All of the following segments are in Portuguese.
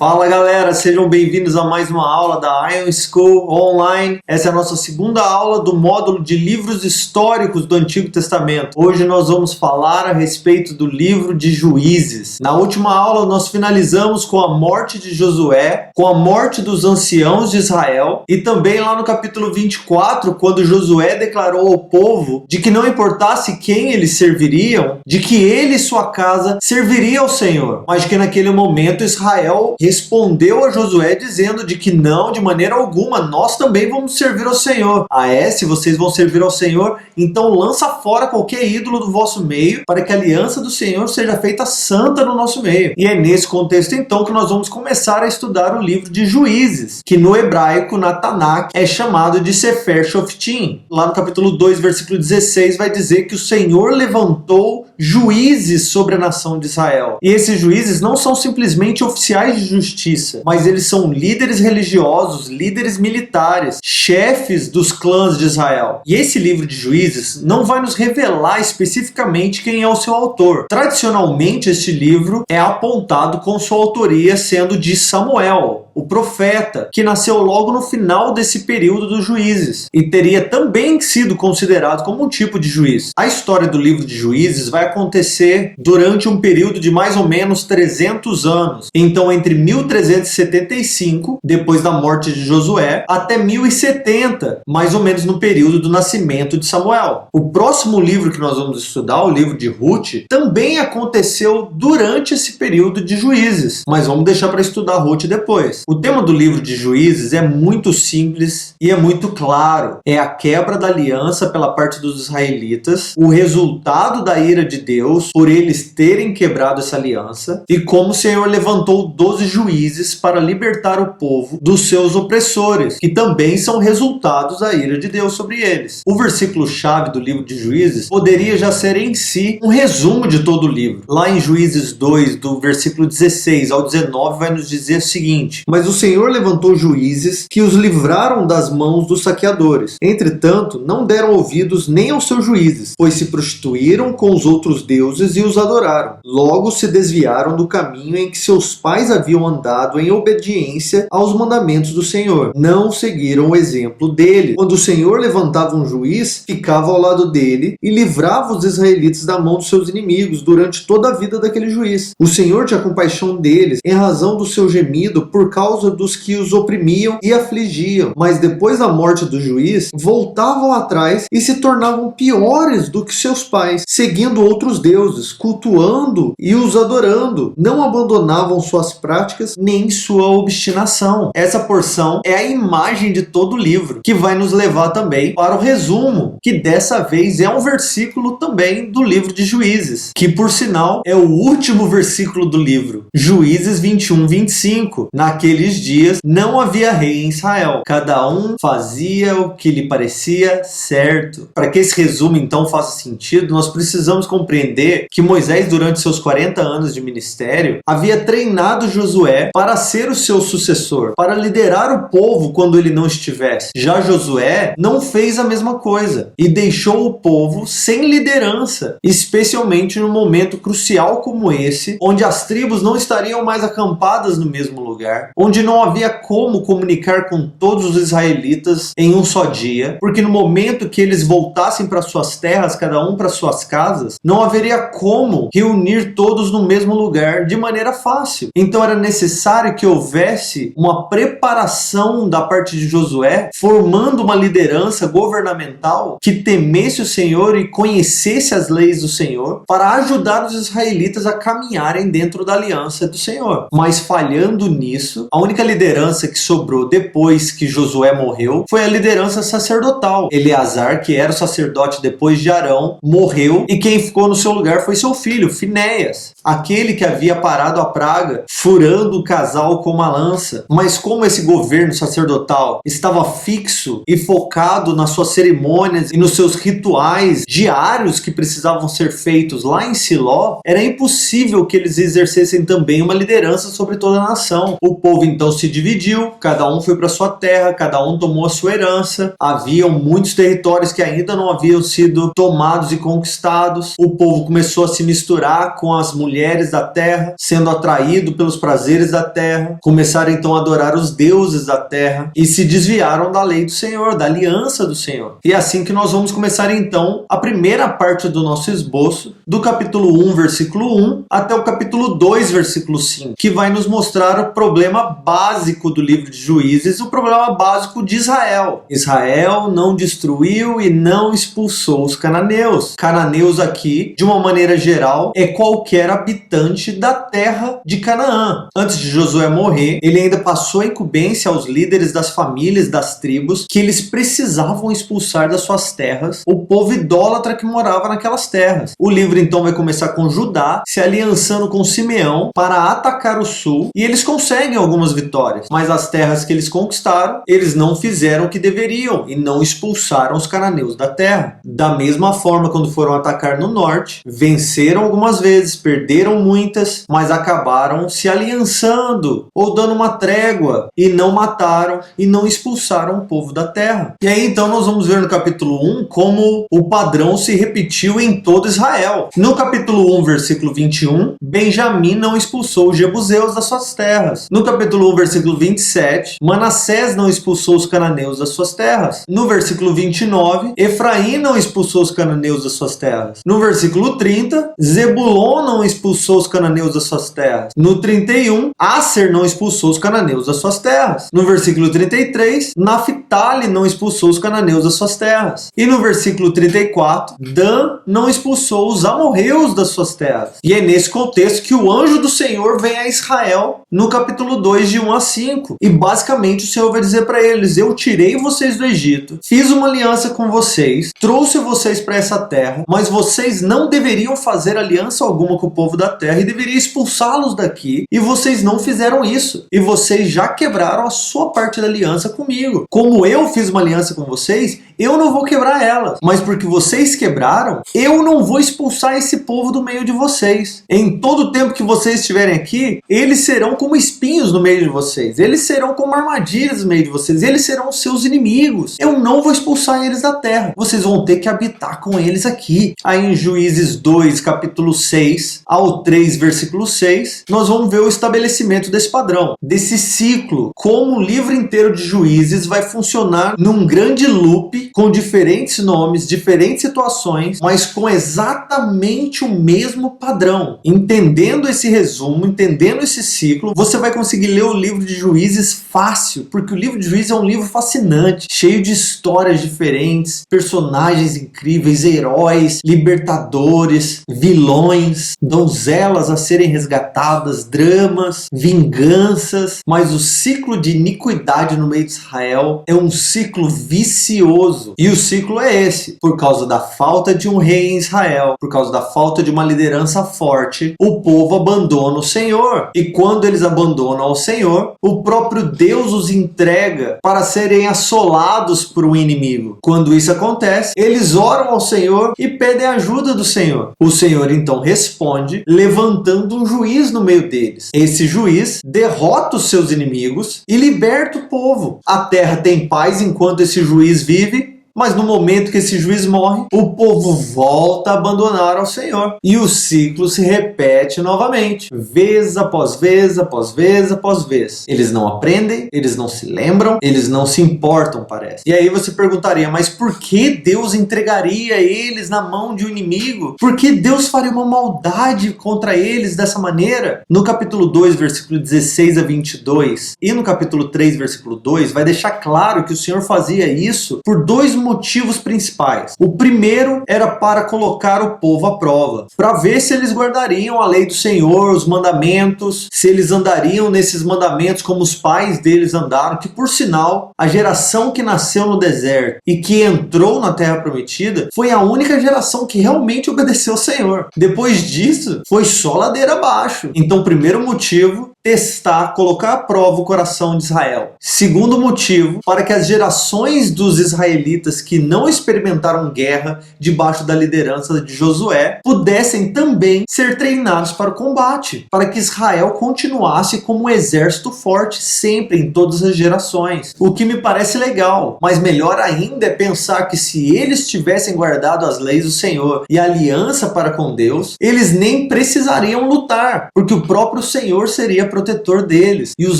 Fala galera, sejam bem-vindos a mais uma aula da Ion School Online. Essa é a nossa segunda aula do módulo de livros históricos do Antigo Testamento. Hoje nós vamos falar a respeito do livro de Juízes. Na última aula nós finalizamos com a morte de Josué, com a morte dos anciãos de Israel e também lá no capítulo 24, quando Josué declarou ao povo de que não importasse quem eles serviriam, de que ele e sua casa serviria ao Senhor, mas que naquele momento Israel respondeu a Josué dizendo de que não, de maneira alguma, nós também vamos servir ao Senhor. Se vocês vão servir ao Senhor, então lança fora qualquer ídolo do vosso meio, para que a aliança do Senhor seja feita santa no nosso meio. E é nesse contexto então que nós vamos começar a estudar o livro de Juízes, que no hebraico, na Tanakh, é chamado de Sefer Shoftim. Lá no capítulo 2, versículo 16, vai dizer que o Senhor levantou juízes sobre a nação de Israel. E esses juízes não são simplesmente oficiais de justiça, mas eles são líderes religiosos, líderes militares, chefes dos clãs de Israel. E esse livro de Juízes não vai nos revelar especificamente quem é o seu autor. Tradicionalmente, este livro é apontado com sua autoria sendo de Samuel, o profeta, que nasceu logo no final desse período dos Juízes e teria também sido considerado como um tipo de juiz. A história do livro de Juízes vai acontecer durante um período de mais ou menos 300 anos. Então, entre 1375, depois da morte de Josué, até 1070, mais ou menos no período do nascimento de Samuel. O próximo livro que nós vamos estudar, o livro de Ruth, também aconteceu durante esse período de Juízes, mas vamos deixar para estudar Ruth depois. O tema do livro de Juízes é muito simples e é muito claro. É a quebra da aliança pela parte dos israelitas, o resultado da ira de Deus por eles terem quebrado essa aliança e como o Senhor levantou 12 juízes para libertar o povo dos seus opressores, que também são resultados da ira de Deus sobre eles. O versículo-chave do livro de Juízes poderia já ser em si um resumo de todo o livro. Lá em Juízes 2, do versículo 16 ao 19, vai nos dizer o seguinte: Mas o Senhor levantou juízes que os livraram das mãos dos saqueadores. Entretanto, não deram ouvidos nem aos seus juízes, pois se prostituíram com os outros deuses e os adoraram. Logo se desviaram do caminho em que seus pais haviam andado em obediência aos mandamentos do Senhor. Não seguiram o exemplo dele. Quando o Senhor levantava um juiz, ficava ao lado dele e livrava os israelitas da mão dos seus inimigos durante toda a vida daquele juiz. O Senhor tinha compaixão deles em razão do seu gemido por causa dos que os oprimiam e afligiam. Mas depois da morte do juiz, voltavam atrás e se tornavam piores do que seus pais, seguindo outros deuses, cultuando e os adorando. Não abandonavam suas práticas nem sua obstinação. Essa porção é a imagem de todo o livro, que vai nos levar também para o resumo, que dessa vez é um versículo também do livro de Juízes, que por sinal é o último versículo do livro. Juízes 21, 25. Naqueles dias não havia rei em Israel. Cada um fazia o que lhe parecia certo. Para que esse resumo então faça sentido, nós precisamos compreender que Moisés, durante seus 40 anos de ministério, havia treinado Josué para ser o seu sucessor, para liderar o povo quando ele não estivesse. Já Josué não fez a mesma coisa e deixou o povo sem liderança, especialmente num momento crucial como esse, onde as tribos não estariam mais acampadas no mesmo lugar, onde não havia como comunicar com todos os israelitas em um só dia, porque no momento que eles voltassem para suas terras, cada um para suas casas, não haveria como reunir todos no mesmo lugar de maneira fácil. Então era necessário que houvesse uma preparação da parte de Josué, formando uma liderança governamental que temesse o Senhor e conhecesse as leis do Senhor, para ajudar os israelitas a caminharem dentro da aliança do Senhor. Mas falhando nisso, a única liderança que sobrou depois que Josué morreu foi a liderança sacerdotal. Eleazar, que era o sacerdote depois de Arão, morreu e quem ficou no seu lugar foi seu filho, Finéias, aquele que havia parado a praga, furando o casal com uma lança. Mas como esse governo sacerdotal estava fixo e focado nas suas cerimônias e nos seus rituais diários que precisavam ser feitos lá em Siló, era impossível que eles exercessem também uma liderança sobre toda a nação. O povo então se dividiu, cada um foi para sua terra, cada um tomou a sua herança. Haviam muitos territórios que ainda não haviam sido tomados e conquistados. O povo começou a se misturar com as mulheres mulheres da terra, sendo atraído pelos prazeres da terra, começaram então a adorar os deuses da terra e se desviaram da lei do Senhor, da aliança do Senhor. E é assim que nós vamos começar então a primeira parte do nosso esboço, do capítulo 1, versículo 1, até o capítulo 2, versículo 5, que vai nos mostrar o problema básico do livro de Juízes, o problema básico de Israel. Israel não destruiu e não expulsou os cananeus. Cananeus aqui, de uma maneira geral, é qualquer habitante da terra de Canaã. Antes de Josué morrer, ele ainda passou a incumbência aos líderes das famílias, das tribos, que eles precisavam expulsar das suas terras o povo idólatra que morava naquelas terras. O livro então vai começar com Judá se aliançando com Simeão para atacar o sul, e eles conseguem algumas vitórias, mas as terras que eles conquistaram, eles não fizeram o que deveriam e não expulsaram os cananeus da terra. Da mesma forma, quando foram atacar no norte, venceram algumas vezes, perderam muitas, mas acabaram se aliançando ou dando uma trégua e não mataram e não expulsaram o povo da terra. E aí então nós vamos ver no capítulo 1 como o padrão se repetiu em todo Israel. No capítulo 1, versículo 21, Benjamim não expulsou os jebuseus das suas terras. No capítulo 1, versículo 27, Manassés não expulsou os cananeus das suas terras. No versículo 29, Efraim não expulsou os cananeus das suas terras. No versículo 30, Zebulon não expulsou os cananeus das suas terras. No 31, Asser não expulsou os cananeus das suas terras. No versículo 33, Naphtali não expulsou os cananeus das suas terras. E no versículo 34, Dan não expulsou os amorreus das suas terras. E é nesse contexto que o anjo do Senhor vem a Israel no capítulo 2, de 1 a 5. E basicamente o Senhor vai dizer para eles: eu tirei vocês do Egito, fiz uma aliança com vocês, trouxe vocês para essa terra, mas vocês não deveriam fazer aliança alguma com o povo da terra e deveriam expulsá-los daqui, e vocês não fizeram isso. E vocês já quebraram a sua parte da aliança comigo. Como eu fiz uma aliança com vocês, eu não vou quebrar ela, mas porque vocês quebraram, eu não vou expulsar esse povo do meio de vocês. Em todo o tempo que vocês estiverem aqui, eles serão como espinhos no meio de vocês, eles serão como armadilhas no meio de vocês, eles serão seus inimigos. Eu não vou expulsar eles da terra, vocês vão ter que habitar com eles aqui. Aí em Juízes 2, capítulo 6 ao 3, versículo 6, nós vamos ver o estabelecimento desse padrão, desse ciclo, como o livro inteiro de Juízes vai funcionar num grande loop, com diferentes nomes, diferentes situações, mas com exatamente o mesmo padrão. Entendendo esse resumo, entendendo esse ciclo, você vai conseguir ler o livro de Juízes fácil, porque o livro de Juízes é um livro fascinante, cheio de histórias diferentes, personagens incríveis, heróis, libertadores, vilões, donzelas a serem resgatadas, dramas, vinganças, mas o ciclo de iniquidade no meio de Israel é um ciclo vicioso. E o ciclo é esse: por causa da falta de um rei em Israel, por causa da falta de uma liderança forte, o povo abandona o Senhor. E quando eles abandonam ao Senhor, o próprio Deus os entrega para serem assolados por um inimigo. Quando isso acontece, eles oram ao Senhor e pedem a ajuda do Senhor. O Senhor então responde, levantando um juiz no meio deles. Esse juiz derrota os seus inimigos e liberta o povo. A terra tem paz enquanto esse juiz vive, mas no momento que esse juiz morre, o povo volta a abandonar ao Senhor. E o ciclo se repete novamente, vez após vez, após vez, após vez. Eles não aprendem, eles não se lembram, eles não se importam, parece. E aí você perguntaria, mas por que Deus entregaria eles na mão de um inimigo? Por que Deus faria uma maldade contra eles dessa maneira? No capítulo 2, versículo 16 a 22, e no capítulo 3, versículo 2, vai deixar claro que o Senhor fazia isso por dois motivos principais. O primeiro era para colocar o povo à prova, para ver se eles guardariam a lei do Senhor, os mandamentos, se eles andariam nesses mandamentos como os pais deles andaram, que por sinal, a geração que nasceu no deserto e que entrou na terra prometida foi a única geração que realmente obedeceu ao Senhor. Depois disso, foi só ladeira abaixo. Então, o primeiro motivo testar, colocar à prova o coração de Israel. Segundo motivo, para que as gerações dos israelitas que não experimentaram guerra debaixo da liderança de Josué pudessem também ser treinados para o combate, para que Israel continuasse como um exército forte sempre em todas as gerações. O que me parece legal, mas melhor ainda é pensar que se eles tivessem guardado as leis do Senhor e a aliança para com Deus, eles nem precisariam lutar, porque o próprio Senhor seria protetor deles e os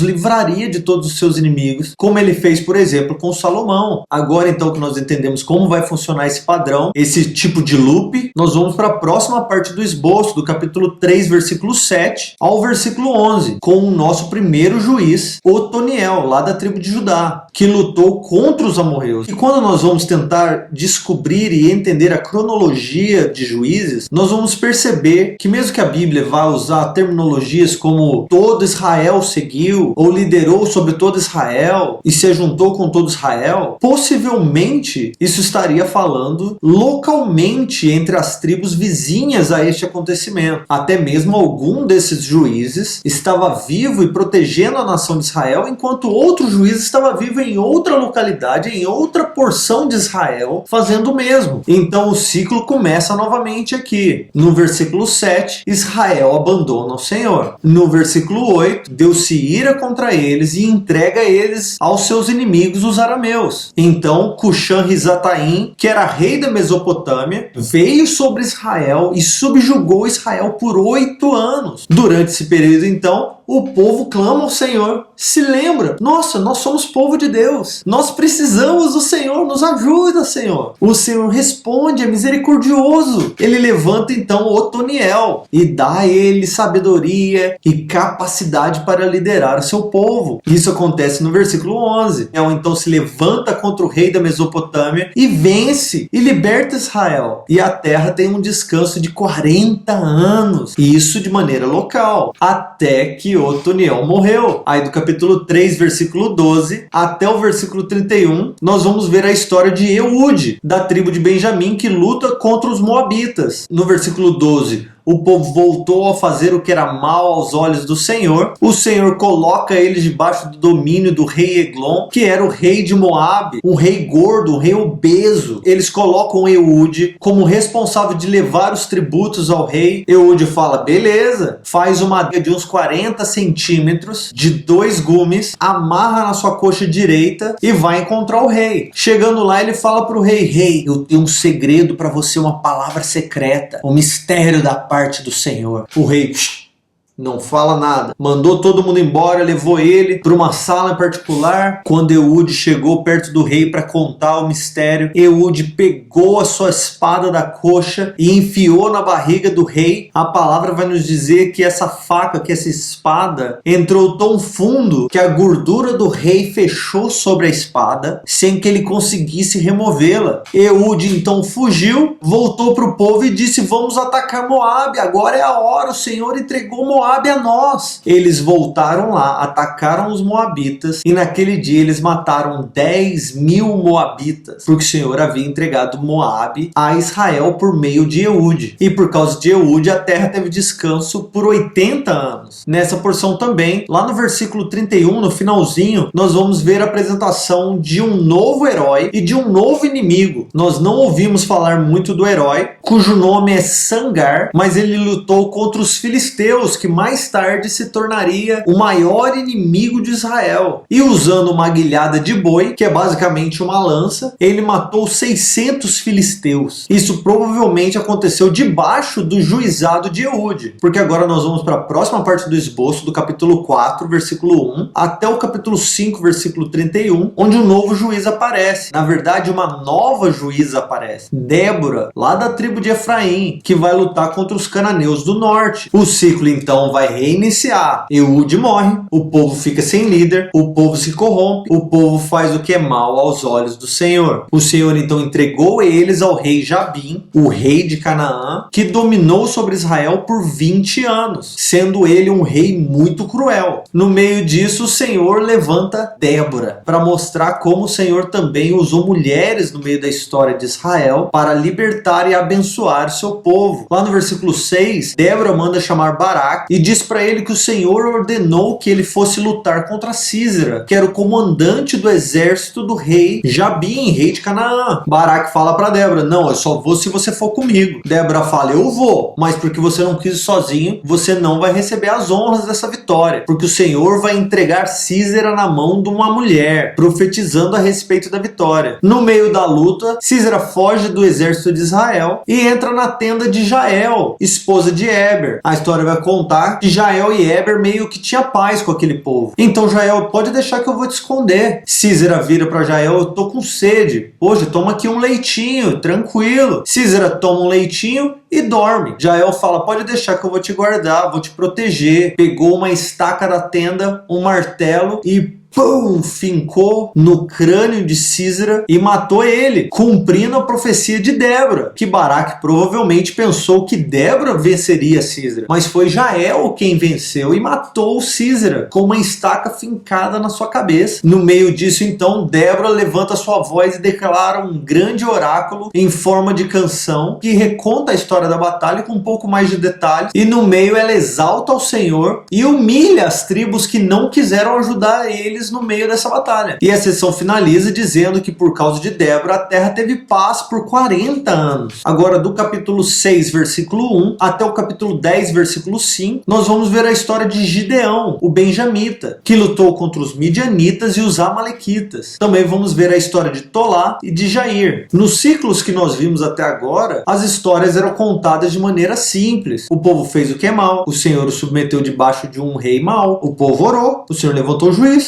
livraria de todos os seus inimigos, como ele fez, por exemplo, com Salomão. Agora então que nós entendemos como vai funcionar esse padrão, esse tipo de loop, nós vamos para a próxima parte do esboço, do capítulo 3, versículo 7 ao versículo 11, com o nosso primeiro juiz, Otoniel, lá da tribo de Judá, que lutou contra os amorreus. E quando nós vamos tentar descobrir e entender a cronologia de Juízes, nós vamos perceber que mesmo que a Bíblia vá usar terminologias como todo Israel seguiu, ou liderou sobre todo Israel, e se juntou com todo Israel, possivelmente isso estaria falando localmente entre as tribos vizinhas a este acontecimento. Até mesmo algum desses juízes estava vivo e protegendo a nação de Israel, enquanto outro juiz estava vivo em outra localidade, em outra porção de Israel, fazendo o mesmo. Então o ciclo começa novamente aqui. No versículo 7, Israel abandona o Senhor. No versículo 8, Deus se ira contra eles e entrega eles aos seus inimigos, os arameus. Então Cuxã-Risataim, que era rei da Mesopotâmia, veio sobre Israel e subjugou Israel por 8 anos. Durante esse período, então, o povo clama ao Senhor, se lembra, nossa, nós somos povo de Deus, nós precisamos do Senhor, nos ajuda, Senhor. O Senhor responde, é misericordioso. Ele levanta então Otoniel e dá a ele sabedoria e capacidade para liderar o seu povo. Isso acontece no versículo 11. Então se levanta contra o rei da Mesopotâmia e vence e liberta Israel. E a terra tem um descanso de 40 anos, e isso de maneira local, até que Otoniel morreu. Aí do capítulo 3, versículo 12 até o versículo 31, nós vamos ver a história de Eude, da tribo de Benjamim, que luta contra os moabitas. No versículo 12, o povo voltou a fazer o que era mal aos olhos do Senhor. O Senhor coloca eles debaixo do domínio do rei Eglon, que era o rei de Moabe, um rei gordo, um rei obeso. Eles colocam Eude como responsável de levar os tributos ao rei. Eude fala, beleza, faz uma adaga de uns 40 centímetros, de 2 gumes, amarra na sua coxa direita e vai encontrar o rei. Chegando lá, ele fala para o rei, rei, eu tenho um segredo para você, uma palavra secreta, um mistério da parte do Senhor. O rei não fala nada. Mandou todo mundo embora, levou ele para uma sala em particular. Quando Eude chegou perto do rei para contar o mistério, Eude pegou a sua espada da coxa e enfiou na barriga do rei. A palavra vai nos dizer que essa faca, que essa espada, entrou tão fundo que a gordura do rei fechou sobre a espada, sem que ele conseguisse removê-la. Eude então fugiu, voltou para o povo e disse, vamos atacar Moabe, agora é a hora, o Senhor entregou Moabe a nós. Eles voltaram lá, atacaram os moabitas e naquele dia eles mataram 10.000 moabitas, porque o Senhor havia entregado Moabe a Israel por meio de Eude. E por causa de Eude a terra teve descanso por 80 anos. Nessa porção também, lá no versículo 31, no finalzinho, nós vamos ver a apresentação de um novo herói e de um novo inimigo. Nós não ouvimos falar muito do herói, cujo nome é Sangar, mas ele lutou contra os filisteus, que mais tarde se tornaria o maior inimigo de Israel. E usando uma aguilhada de boi, que é basicamente uma lança, ele matou 600 filisteus. Isso provavelmente aconteceu debaixo do juizado de Eude, porque agora nós vamos para a próxima parte do esboço, do capítulo 4, versículo 1, até o capítulo 5, versículo 31, onde um novo juiz aparece. Na verdade, uma nova juíza aparece. Débora, lá da tribo de Efraim, que vai lutar contra os cananeus do norte. O ciclo, então, vai reiniciar. Eude morre, o povo fica sem líder, o povo se corrompe, o povo faz o que é mal aos olhos do Senhor. O Senhor então entregou eles ao rei Jabim, o rei de Canaã, que dominou sobre Israel por 20 anos, sendo ele um rei muito cruel. No meio disso, o Senhor levanta Débora, para mostrar como o Senhor também usou mulheres no meio da história de Israel para libertar e abençoar seu povo. Lá no versículo 6, Débora manda chamar Baraque, e diz para ele que o Senhor ordenou que ele fosse lutar contra Sísera, que era o comandante do exército do rei Jabim, rei de Canaã. Baraque fala para Débora: não, eu só vou se você for comigo. Débora fala: eu vou, mas porque você não quis ir sozinho, você não vai receber as honras dessa vitória, porque o Senhor vai entregar Sísera na mão de uma mulher, profetizando a respeito da vitória. No meio da luta, Sísera foge do exército de Israel e entra na tenda de Jael, esposa de Heber. A história vai contar que Jael e Heber meio que tinha paz com aquele povo. Então Jael: pode deixar que eu vou te esconder. Sísera vira para Jael: eu tô com sede. Poxa, toma aqui um leitinho, tranquilo. Sísera toma um leitinho e dorme. Jael fala: pode deixar que eu vou te guardar, vou te proteger. Pegou uma estaca da tenda, um martelo e pum, fincou no crânio de Sísera e matou ele, cumprindo a profecia de Débora, que Baraque provavelmente pensou que Débora venceria Sísera, mas foi Jael quem venceu e matou Sísera com uma estaca fincada na sua cabeça. No meio disso, então, Débora levanta sua voz e declara um grande oráculo em forma de canção que reconta a história da batalha com um pouco mais de detalhes, e no meio ela exalta ao Senhor e humilha as tribos que não quiseram ajudar eles no meio dessa batalha. E a sessão finaliza dizendo que por causa de Débora a terra teve paz por 40 anos. Agora, do capítulo 6, versículo 1 até o capítulo 10, versículo 5, nós vamos ver a história de Gideão, o benjamita, que lutou contra os midianitas e os amalequitas. Também vamos ver a história de Tolá e de Jair. Nos ciclos que nós vimos até agora, as histórias eram contadas de maneira simples. O povo fez o que é mal, o Senhor o submeteu debaixo de um rei mau, o povo orou, o Senhor levantou o juiz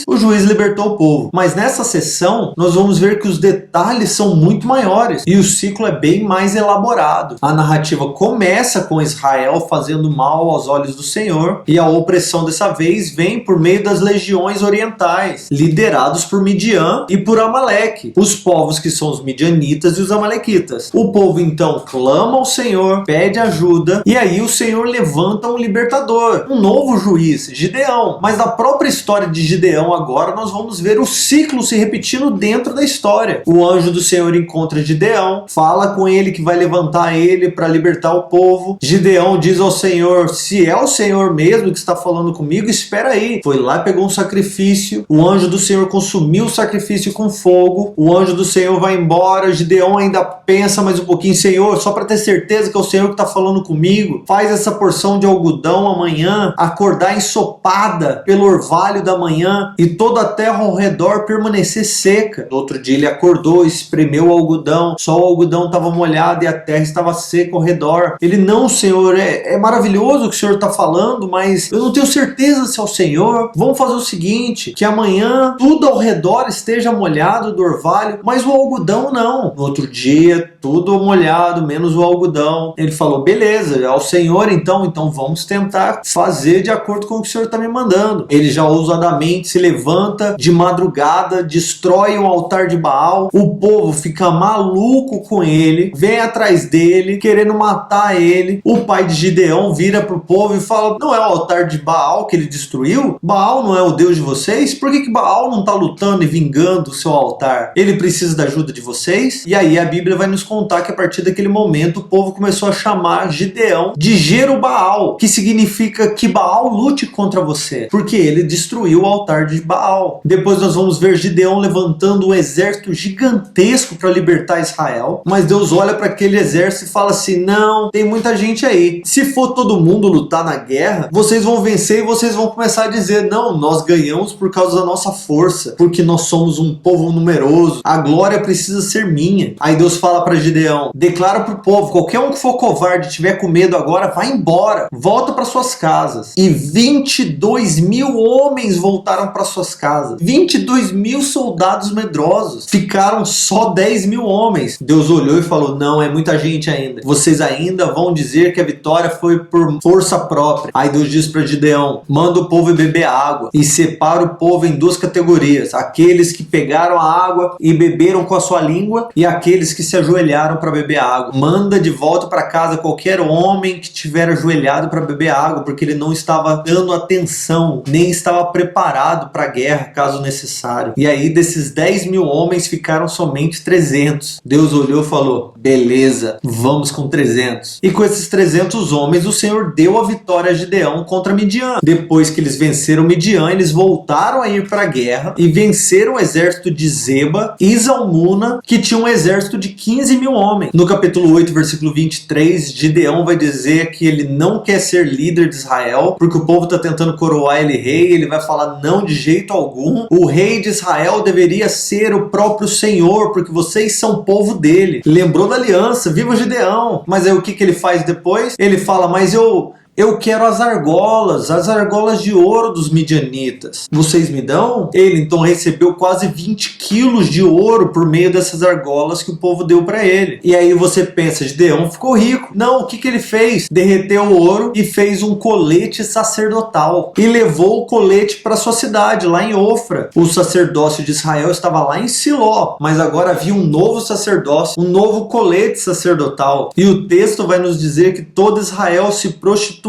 libertou o povo. Mas nessa sessão, nós vamos ver que os detalhes são muito maiores e o ciclo é bem mais elaborado. A narrativa começa com Israel fazendo mal aos olhos do Senhor, e a opressão dessa vez vem por meio das legiões orientais, liderados por Midian e por Amaleque, os povos que são os midianitas e os amalequitas. O povo então clama ao Senhor, pede ajuda, e aí o Senhor levanta um libertador, um novo juiz, Gideão. Mas na própria história de Gideão agora, nós vamos ver o ciclo se repetindo dentro da história. O anjo do Senhor encontra Gideão, fala com ele que vai levantar ele para libertar o povo. Gideão diz ao Senhor: se é o Senhor mesmo que está falando comigo, espera aí. Foi lá, pegou um sacrifício, o anjo do Senhor consumiu o sacrifício com fogo, o anjo do Senhor vai embora. Gideão ainda pensa mais um pouquinho: Senhor, só para ter certeza que é o Senhor que está falando comigo, faz essa porção de algodão amanhã acordar ensopada pelo orvalho da manhã e toda a terra ao redor permanecer seca. No outro dia ele acordou, espremeu o algodão, só o algodão estava molhado e a terra estava seca ao redor. Ele: não, Senhor, é maravilhoso o que o Senhor está falando, mas eu não tenho certeza se é o Senhor. Vamos fazer o seguinte, que amanhã tudo ao redor esteja molhado do orvalho, mas o algodão não. No outro dia, tudo molhado, menos o algodão. Ele falou: beleza, é o Senhor então vamos tentar fazer de acordo com o que o Senhor está me mandando. Ele já ousadamente se levanta de madrugada, destrói um altar de Baal, o povo fica maluco com ele, vem atrás dele, querendo matar ele. O pai de Gideão vira pro povo e fala: não é o altar de Baal que ele destruiu? Baal não é o Deus de vocês? Por que Baal não está lutando e vingando o seu altar? Ele precisa da ajuda de vocês? E aí a Bíblia vai nos contar que a partir daquele momento o povo começou a chamar Gideão de Jerubaal, que significa que Baal lute contra você, porque ele destruiu o altar de Baal. Depois nós vamos ver Gideão levantando um exército gigantesco para libertar Israel, mas Deus olha para aquele exército e fala assim: não, tem muita gente aí, se for todo mundo lutar na guerra, vocês vão vencer e vocês vão começar a dizer: não, nós ganhamos por causa da nossa força, porque nós somos um povo numeroso, a glória precisa ser minha. Aí Deus fala para Gideão: declara pro povo, qualquer um que for covarde e tiver com medo agora, vai embora, volta para suas casas. E 22 mil homens voltaram para suas casas, 22 mil soldados medrosos, ficaram só 10 mil homens. Deus olhou e falou: não, é muita gente ainda, vocês ainda vão dizer que a vitória foi por força própria. Aí Deus diz para Gideão: manda o povo beber água, e separa o povo em duas categorias: aqueles que pegaram a água e beberam com a sua língua, e aqueles que se ajoelharam para beber água. Manda de volta para casa qualquer homem que tiver ajoelhado para beber água, porque ele não estava dando atenção, nem estava preparado para a guerra, caso necessário. E aí, desses 10 mil homens, ficaram somente 300. Deus olhou e falou: beleza, vamos com 300. E com esses 300 homens, o Senhor deu a vitória a Gideão contra Midian. Depois que eles venceram Midian, eles voltaram a ir para a guerra e venceram o exército de Zeba e Zalmuna, que tinha um exército de 15 mil homens. No capítulo 8, versículo 23, Gideão vai dizer que ele não quer ser líder de Israel, porque o povo está tentando coroar ele rei. Ele vai falar: não, de jeito algum. O rei de Israel deveria ser o próprio Senhor, porque vocês são povo dele. Lembrou da aliança, viva Gideão. Mas aí o que ele faz depois? Ele fala: mas eu quero as argolas de ouro dos midianitas. Vocês me dão? Ele então recebeu quase 20 quilos de ouro por meio dessas argolas que o povo deu para ele. E aí você pensa, Gideão ficou rico. Não, o que ele fez? Derreteu o ouro e fez um colete sacerdotal. E levou o colete para sua cidade, lá em Ofra. O sacerdócio de Israel estava lá em Siló, mas agora havia um novo sacerdócio, um novo colete sacerdotal. E o texto vai nos dizer que todo Israel se prostituiu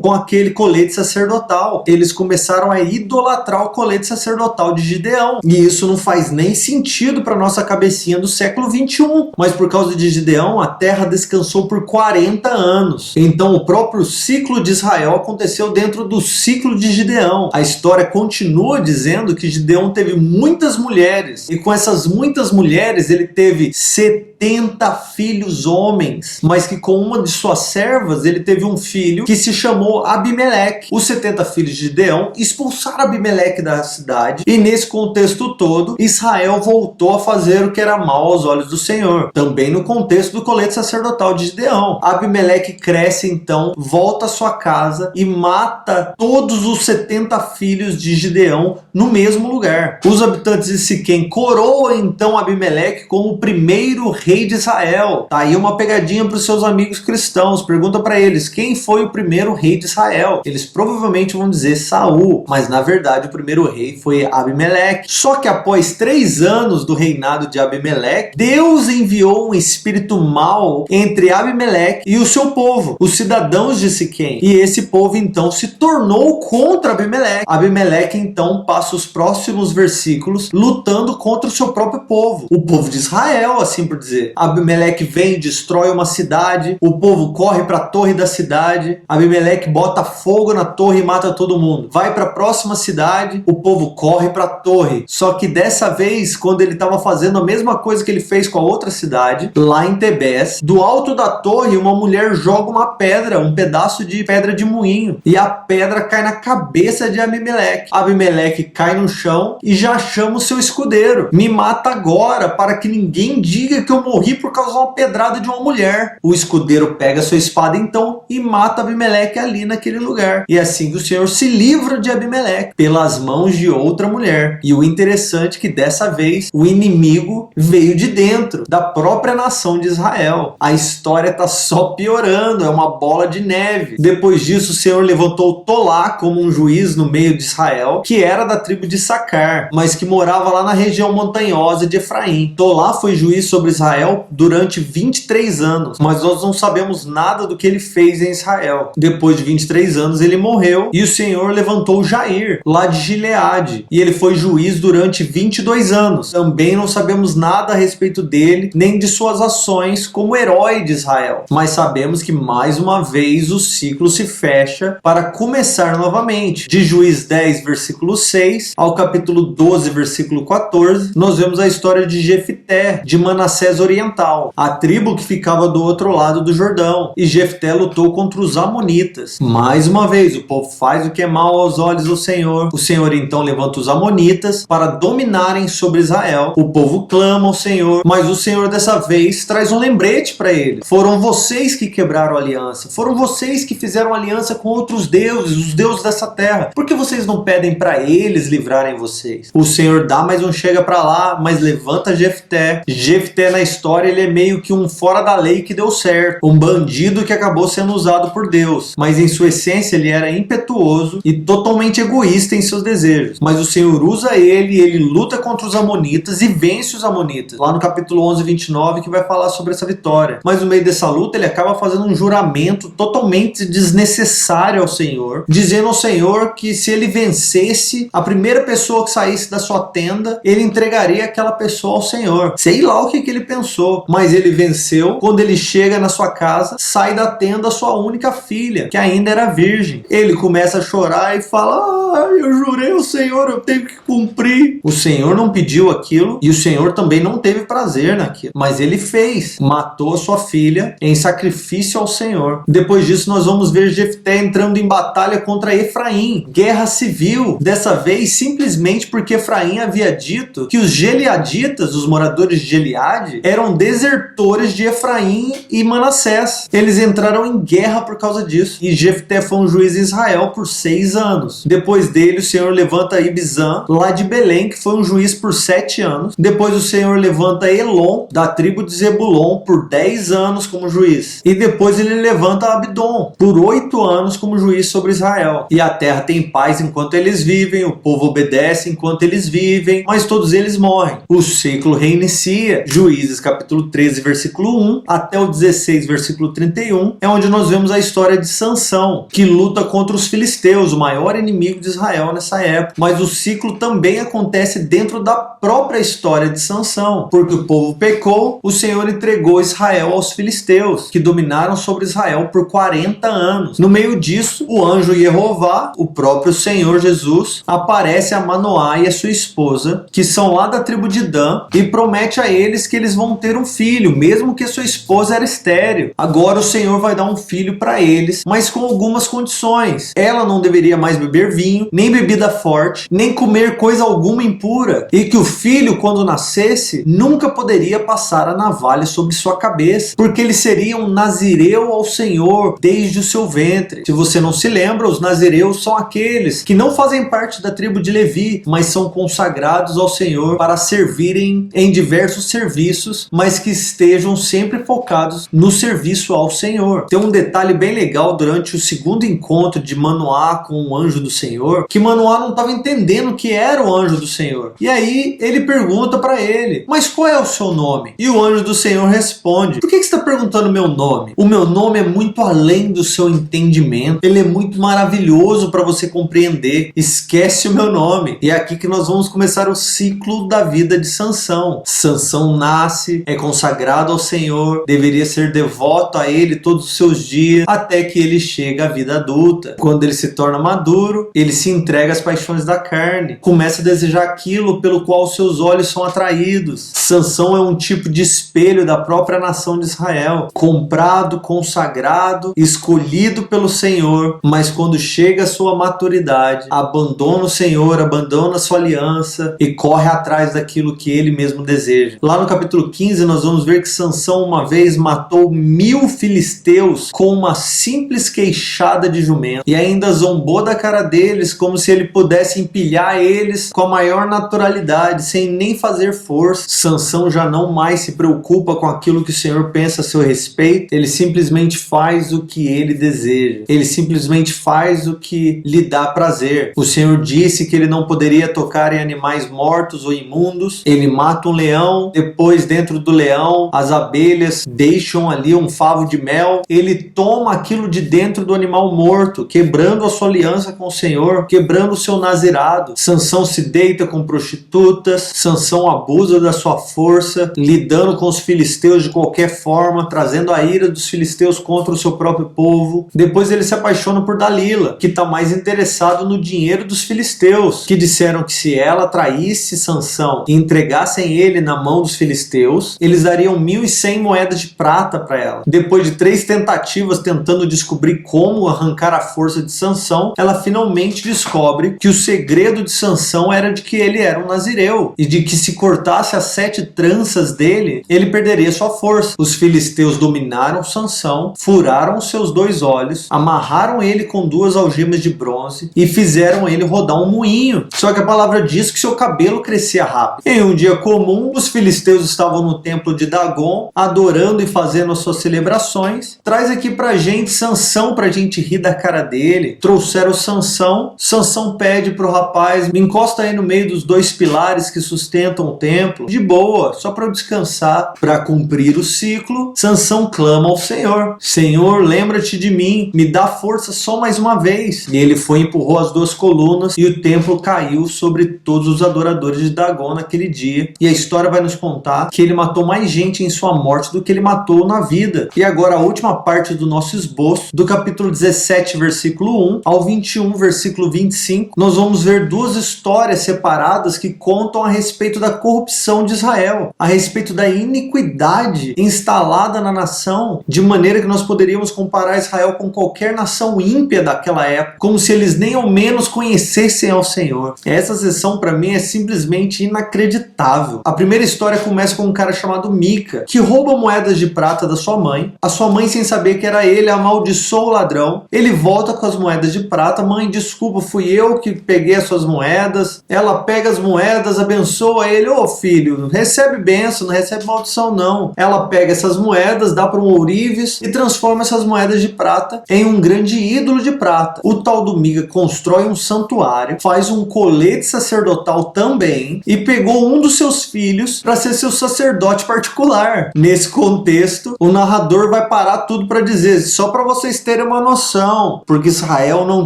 com aquele colete sacerdotal. Eles começaram a idolatrar o colete sacerdotal de Gideão. E isso não faz nem sentido para nossa cabecinha do século 21. Mas por causa de Gideão, a terra descansou por 40 anos. Então o próprio ciclo de Israel aconteceu dentro do ciclo de Gideão. A história continua dizendo que Gideão teve muitas mulheres. E com essas muitas mulheres, ele teve 70 filhos homens. Mas que com uma de suas servas, ele teve um filho que se chamou Abimeleque. Os 70 filhos de Gideão expulsaram Abimeleque da cidade, e nesse contexto todo, Israel voltou a fazer o que era mal aos olhos do Senhor. Também no contexto do colete sacerdotal de Gideão. Abimeleque cresce então, volta à sua casa e mata todos os 70 filhos de Gideão no mesmo lugar. Os habitantes de Siquém coroam então Abimeleque como o primeiro rei de Israel. Tá aí uma pegadinha para os seus amigos cristãos. Pergunta para eles: quem foi o primeiro rei de Israel? Eles provavelmente vão dizer Saul, mas na verdade o primeiro rei foi Abimeleque. Só que após 3 anos do reinado de Abimeleque, Deus enviou um espírito mau entre Abimeleque e o seu povo, os cidadãos de Siquém. E esse povo então se tornou contra Abimeleque. Abimeleque então passa os próximos versículos lutando contra o seu próprio povo, o povo de Israel, assim por dizer. Abimeleque vem, destrói uma cidade, o povo corre para a torre da cidade, Abimeleque bota fogo na torre e mata todo mundo. Vai para a próxima cidade, o povo corre para a torre. Só que dessa vez, quando ele estava fazendo a mesma coisa que ele fez com a outra cidade, lá em Tebés, do alto da torre, uma mulher joga uma pedra, um pedaço de pedra de moinho, e a pedra cai na cabeça de Abimeleque. Abimeleque cai no chão e já chama o seu escudeiro: me mata agora, para que ninguém diga que eu morri por causa de uma pedrada de uma mulher. O escudeiro pega sua espada então e mata Abimeleque ali naquele lugar. E é assim que o Senhor se livra de Abimeleque, pelas mãos de outra mulher. E o interessante é que dessa vez o inimigo veio de dentro, da própria nação de Israel. A história está só piorando, é uma bola de neve. Depois disso, o Senhor levantou Tolá como um juiz no meio de Israel, que era da tribo de Sacar, mas que morava lá na região montanhosa de Efraim. Tolá foi juiz sobre Israel durante 23 anos, mas nós não sabemos nada do que ele fez em Israel. Depois de 23 anos ele morreu, e o Senhor levantou Jair, lá de Gileade, e ele foi juiz durante 22 anos. Também não sabemos nada a respeito dele, nem de suas ações como herói de Israel. Mas sabemos que mais uma vez o ciclo se fecha para começar novamente. De Juiz 10, versículo 6, ao capítulo 12, versículo 14, nós vemos a história de Jefté, de Manassés Oriental, a tribo que ficava do outro lado do Jordão. E Jefté lutou contra os amonitas. Mais uma vez, o povo faz o que é mal aos olhos do Senhor. O Senhor então levanta os amonitas para dominarem sobre Israel. O povo clama ao Senhor, mas o Senhor dessa vez traz um lembrete para eles: foram vocês que quebraram a aliança, foram vocês que fizeram aliança com outros deuses, os deuses dessa terra. Por que vocês não pedem para eles livrarem vocês? O Senhor dá mais um chega para lá, mas levanta Jefté. Jefté na história, ele é meio que um fora da lei que deu certo, um bandido que acabou sendo usado por Deus. Deus, mas em sua essência ele era impetuoso e totalmente egoísta em seus desejos. Mas o Senhor usa ele e ele luta contra os amonitas e vence os amonitas. Lá no capítulo 11, 29, que vai falar sobre essa vitória. Mas no meio dessa luta ele acaba fazendo um juramento totalmente desnecessário ao Senhor, dizendo ao Senhor que se ele vencesse a primeira pessoa que saísse da sua tenda, ele entregaria aquela pessoa ao Senhor. Sei lá o que ele pensou, mas ele venceu. Quando ele chega na sua casa, sai da tenda a sua única filha, que ainda era virgem. Ele começa a chorar e fala: eu jurei ao Senhor, eu tenho que cumprir. O Senhor não pediu aquilo e o Senhor também não teve prazer naquilo, mas ele fez, matou a sua filha em sacrifício ao Senhor. Depois disso nós vamos ver Jefté entrando em batalha contra Efraim, guerra civil, dessa vez simplesmente porque Efraim havia dito que os gileaditas, os moradores de Gileade, eram desertores de Efraim e Manassés. Eles entraram em guerra por causa disso, e Jefté foi um juiz em Israel por 6 anos. Depois dele o Senhor levanta Ibzan, lá de Belém, que foi um juiz por 7 anos. Depois o Senhor levanta Elon, da tribo de Zebulon, por 10 anos como juiz. E depois ele levanta Abdon, por 8 anos como juiz sobre Israel. E a terra tem paz enquanto eles vivem, o povo obedece enquanto eles vivem, mas todos eles morrem. O ciclo reinicia. Juízes capítulo 13, versículo 1, até o 16, versículo 31, é onde nós vemos a história de Sansão, que luta contra os filisteus, o maior inimigo de Israel nessa época. Mas o ciclo também acontece dentro da própria história de Sansão, porque o povo pecou, o Senhor entregou Israel aos filisteus, que dominaram sobre Israel por 40 anos. No meio disso, o anjo Jeová, o próprio Senhor Jesus, aparece a Manoá e a sua esposa, que são lá da tribo de Dan, e promete a eles que eles vão ter um filho, mesmo que sua esposa era estéril. Agora o Senhor vai dar um filho para eles, mas com algumas condições. Ela não deveria mais beber vinho, nem bebida forte, nem comer coisa alguma impura, e que o filho, quando nascesse, nunca poderia passar a navalha sobre sua cabeça, porque ele seria um nazireu ao Senhor desde o seu ventre. Se você não se lembra, os nazireus são aqueles que não fazem parte da tribo de Levi, mas são consagrados ao Senhor para servirem em diversos serviços, mas que estejam sempre focados no serviço ao Senhor. Tem um detalhe bem legal durante o segundo encontro de Manoá com o anjo do Senhor, que Manoá não estava entendendo que era o anjo do Senhor. E aí ele pergunta para ele: mas qual é o seu nome? E o anjo do Senhor responde: por que você está perguntando meu nome? O meu nome é muito além do seu entendimento, ele é muito maravilhoso para você compreender. Esquece o meu nome. E é aqui que nós vamos começar o ciclo da vida de Sansão. Sansão nasce, é consagrado ao Senhor, deveria ser devoto a ele todos os seus dias, até que ele chega à vida adulta. Quando ele se torna maduro, ele se entrega às paixões da carne, começa a desejar aquilo pelo qual seus olhos são atraídos. Sansão é um tipo de espelho da própria nação de Israel, comprado, consagrado, escolhido pelo Senhor, mas quando chega a sua maturidade, abandona o Senhor, abandona a sua aliança e corre atrás daquilo que ele mesmo deseja. Lá no capítulo 15 nós vamos ver que Sansão uma vez matou 1000 filisteus com uma simples queixada de jumento, e ainda zombou da cara deles como se ele pudesse empilhar eles com a maior naturalidade, sem nem fazer força. Sansão já não mais se preocupa com aquilo que o Senhor pensa a seu respeito, ele simplesmente faz o que ele deseja, ele simplesmente faz o que lhe dá prazer. O Senhor disse que ele não poderia tocar em animais mortos ou imundos, ele mata um leão, depois dentro do leão as abelhas deixam ali um favo de mel, ele toma aquilo de dentro do animal morto, quebrando a sua aliança com o Senhor, quebrando o seu nazirado. Sansão se deita com prostitutas, Sansão abusa da sua força, lidando com os filisteus de qualquer forma, trazendo a ira dos filisteus contra o seu próprio povo. Depois ele se apaixona por Dalila, que está mais interessado no dinheiro dos filisteus, que disseram que se ela traísse Sansão e entregassem ele na mão dos filisteus, eles dariam 1.100 moedas de prata para ela. Depois de 3 tentativas tentando descobrir como arrancar a força de Sansão, ela finalmente descobre que o segredo de Sansão era de que ele era um nazireu, e de que se cortasse as 7 tranças dele, ele perderia sua força. Os filisteus dominaram Sansão, furaram seus 2 olhos, amarraram ele com 2 algemas de bronze e fizeram ele rodar um moinho. Só que a palavra diz que seu cabelo crescia rápido. Em um dia comum, os filisteus estavam no templo de Dagon, adorando e fazendo as suas celebrações. Traz aqui pra gente Sansão pra gente rir da cara dele. Trouxeram o Sansão. Sansão pede pro rapaz: me encosta aí no meio dos dois pilares que sustentam o templo. De boa, só pra eu descansar. Pra cumprir o ciclo, Sansão clama ao Senhor: Senhor, lembra-te de mim, me dá força só mais uma vez. E ele foi e empurrou as duas colunas e o templo caiu sobre todos os adoradores de Dagon naquele dia. E a história vai nos contar que ele matou mais gente em sua morte do que ele matou na vida. E agora a última parte do nosso esboço, do capítulo 17, versículo 1 ao 21, versículo 25, nós vamos ver duas histórias separadas que contam a respeito da corrupção de Israel, a respeito da iniquidade instalada na nação, de maneira que nós poderíamos comparar Israel com qualquer nação ímpia daquela época, como se eles nem ao menos conhecessem ao Senhor. Essa sessão para mim é simplesmente inacreditável. A primeira história começa com um cara chamado Mica, que rouba moedas de prata da sua mãe. A sua mãe, sem saber que era ele, amaldiçoa o ladrão. Ele volta com as moedas de prata: mãe, desculpa, fui eu que peguei as suas moedas. Ela pega as moedas, abençoa ele: ô filho, recebe bênção, não recebe maldição não. Ela pega essas moedas, dá para um ourives e transforma essas moedas de prata em um grande ídolo de prata. O tal do Mica constrói um santuário, faz um colete sacerdotal também e pegou um dos seus filhos para ser seu sacerdote particular. Nesse contexto, o narrador vai parar tudo para dizer: só para vocês terem uma noção, porque Israel não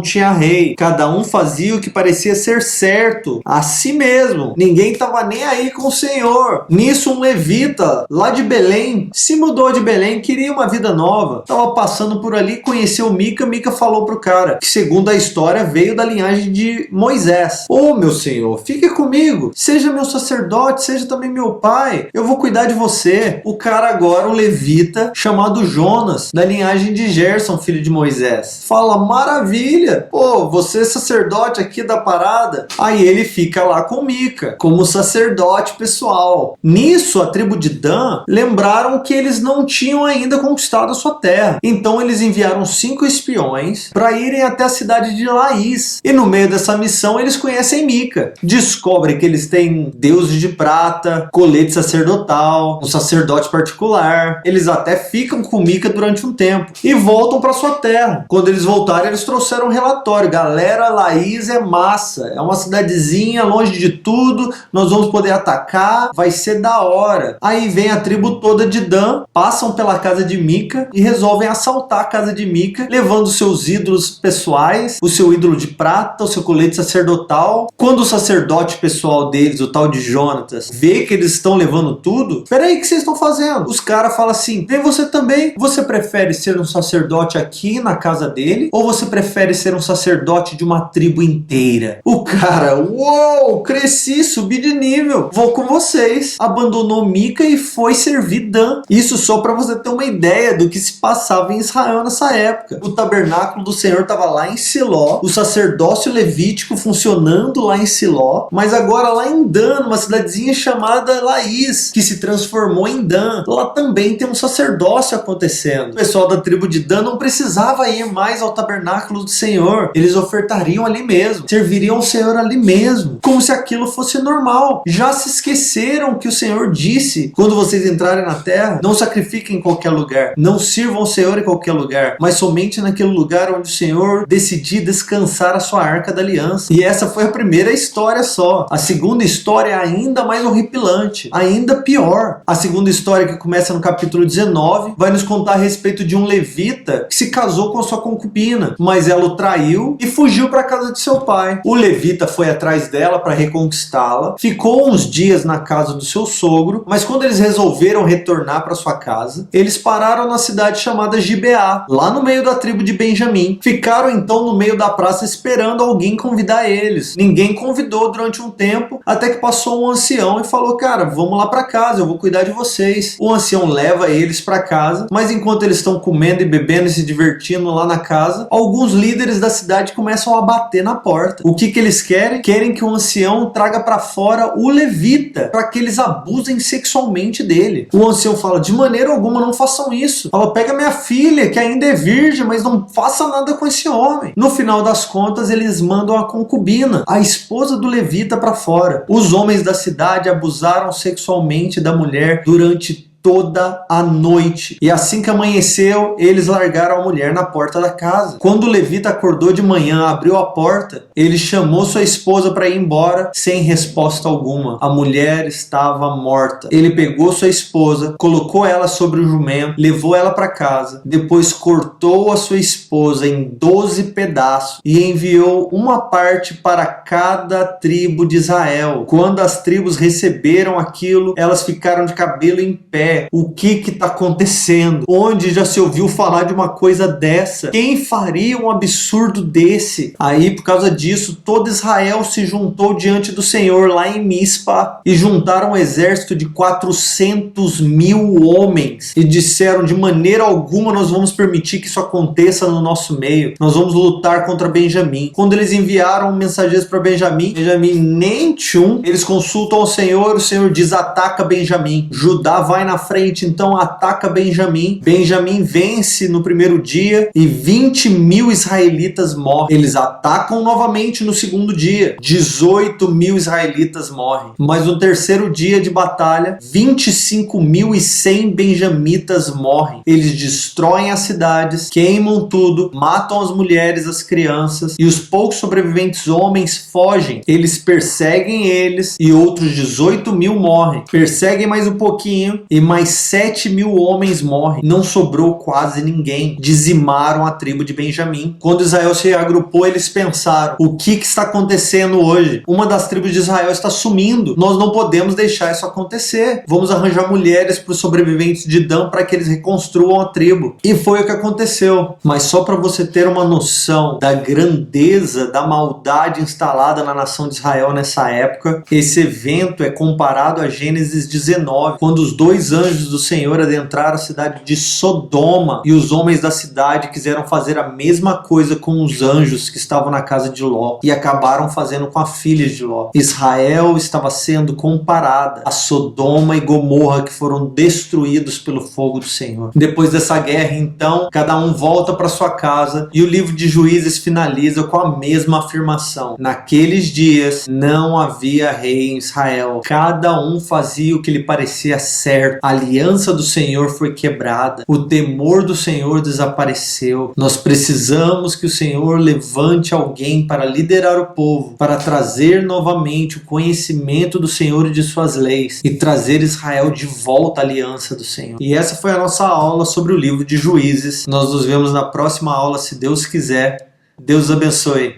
tinha rei, cada um fazia o que parecia ser certo a si mesmo, ninguém estava nem aí com o Senhor. Nisso, um levita lá de Belém se mudou de Belém, queria uma vida nova, estava passando por ali, conheceu Mica. Mica falou pro cara, que segundo a história veio da linhagem de Moisés: ô meu senhor, fique comigo, seja meu sacerdote, seja também meu pai, eu vou cuidar de você. O cara agora, um levita chamado Jonas, da linhagem de Gerson, filho de Moisés, fala: maravilha, pô, você é sacerdote aqui da parada. Aí ele fica lá com Mica, como sacerdote pessoal. Nisso, a tribo de Dan lembraram que eles não tinham ainda conquistado a sua terra, então eles enviaram 5 espiões para irem até a cidade de Laís, e no meio dessa missão eles conhecem Mica, descobrem que eles têm deuses de prata, colete sacerdotal, um sacerdote particular. Eles até ficam com Mica durante um tempo e voltam para sua terra. Quando eles voltaram, eles trouxeram um relatório: galera, Laís é massa, é uma cidadezinha longe de tudo, nós vamos poder atacar, vai ser da hora. Aí vem a tribo toda de Dan, passam pela casa de Mica e resolvem assaltar a casa de Mica, levando seus ídolos pessoais, o seu ídolo de prata, o seu colete sacerdotal. Quando o sacerdote pessoal deles, o tal de Jonatas, vê que eles estão levando tudo: peraí, o que vocês estão fazendo? Os caras falam assim: vem você também. Você prefere ser um sacerdote aqui na casa dele, ou você prefere ser um sacerdote de uma tribo inteira? O cara: uou, cresci, subi de nível, vou com vocês. Abandonou Mica e foi servir Dan. Isso só para você ter uma ideia do que se passava em Israel nessa época. O tabernáculo do Senhor estava lá em Siló, o sacerdócio levítico funcionando lá em Siló, mas agora lá em Dan, uma cidadezinha chamada Laís, que se transformou em Dan, lá também tem um sacerdócio acontecendo. O pessoal da tribo de Dan não precisava ir mais ao tabernáculo do Senhor, eles ofertariam ali mesmo, serviriam ao Senhor ali mesmo, como se aquilo fosse normal. Já se esqueceram que o Senhor disse: quando vocês entrarem na terra, não sacrifiquem em qualquer lugar, não sirvam ao Senhor em qualquer lugar, mas somente naquele lugar onde o Senhor decidir descansar a sua arca da aliança. E essa foi a primeira história só. A segunda história é ainda mais horripilante, ainda pior. A segunda história, que começa no capítulo 19, vai nos contar a respeito de um levita que se casou com a sua concubina, mas ela o traiu e fugiu para a casa de seu pai. O levita foi atrás dela para reconquistá-la, ficou uns dias na casa do seu sogro, mas quando eles resolveram retornar para sua casa, eles pararam na cidade chamada Gibeá, lá no meio da tribo de Benjamim. Ficaram então no meio da praça esperando alguém convidar eles. Ninguém convidou durante um tempo, até que passou um ancião e falou: cara, vamos lá para casa, eu vou cuidar de vocês. O ancião leva eles para casa, mas enquanto eles estão comendo e bebendo e se divertindo lá na casa, alguns líderes da cidade começam a bater na porta. O que eles querem? Querem que o ancião traga para fora o levita, para que eles abusem sexualmente dele. O ancião fala: de maneira alguma, não façam isso. Fala: pega minha filha, que ainda é virgem, mas não faça nada com esse homem. No final das contas, eles mandam a concubina, a esposa do levita, para fora. Os homens da cidade abusaram sexualmente da mulher durante toda a noite. E assim que amanheceu, eles largaram a mulher na porta da casa. Quando o levita acordou de manhã, abriu a porta, ele chamou sua esposa para ir embora, sem resposta alguma. A mulher estava morta. Ele pegou sua esposa, colocou ela sobre o jumento, levou ela para casa, depois cortou a sua esposa em 12 pedaços e enviou uma parte para cada tribo de Israel. Quando as tribos receberam aquilo, elas ficaram de cabelo em pé. O que está acontecendo? Onde já se ouviu falar de uma coisa dessa? Quem faria um absurdo desse? Aí, por causa disso, todo Israel se juntou diante do Senhor lá em Mispa e juntaram um exército de 400.000 homens e disseram: de maneira alguma nós vamos permitir que isso aconteça no nosso meio. Nós vamos lutar contra Benjamim. Quando eles enviaram mensageiros para Benjamim nem tchum, eles consultam ao Senhor, o Senhor diz: ataca Benjamim. Judá vai na frente, então ataca Benjamim. Benjamim vence no primeiro dia e 20.000 israelitas morrem. Eles atacam novamente no segundo dia. 18.000 israelitas morrem. Mas no terceiro dia de batalha, 25.100 benjamitas morrem. Eles destroem as cidades, queimam tudo, matam as mulheres, as crianças, e os poucos sobreviventes homens fogem. Eles perseguem eles e outros 18.000 morrem. Perseguem mais um pouquinho e mais 7.000 homens morrem. Não sobrou quase ninguém. Dizimaram a tribo de Benjamim. Quando Israel se agrupou, eles pensaram: o que está acontecendo hoje? Uma das tribos de Israel está sumindo. Nós não podemos deixar isso acontecer. Vamos arranjar mulheres para os sobreviventes de Dan para que eles reconstruam a tribo. E foi o que aconteceu. Mas só para você ter uma noção da grandeza da maldade instalada na nação de Israel nessa época, esse evento é comparado a Gênesis 19, quando os 2 anjos do Senhor adentraram a cidade de Sodoma e os homens da cidade quiseram fazer a mesma coisa com os anjos que estavam na casa de Ló e acabaram fazendo com a filha de Ló. Israel estava sendo comparada a Sodoma e Gomorra, que foram destruídos pelo fogo do Senhor. Depois dessa guerra, então, cada um volta para sua casa e o livro de Juízes finaliza com a mesma afirmação: naqueles dias não havia rei em Israel, cada um fazia o que lhe parecia certo. A aliança do Senhor foi quebrada, o temor do Senhor desapareceu. Nós precisamos que o Senhor levante alguém para liderar o povo, para trazer novamente o conhecimento do Senhor e de suas leis e trazer Israel de volta à aliança do Senhor. E essa foi a nossa aula sobre o livro de Juízes. Nós nos vemos na próxima aula, se Deus quiser. Deus abençoe.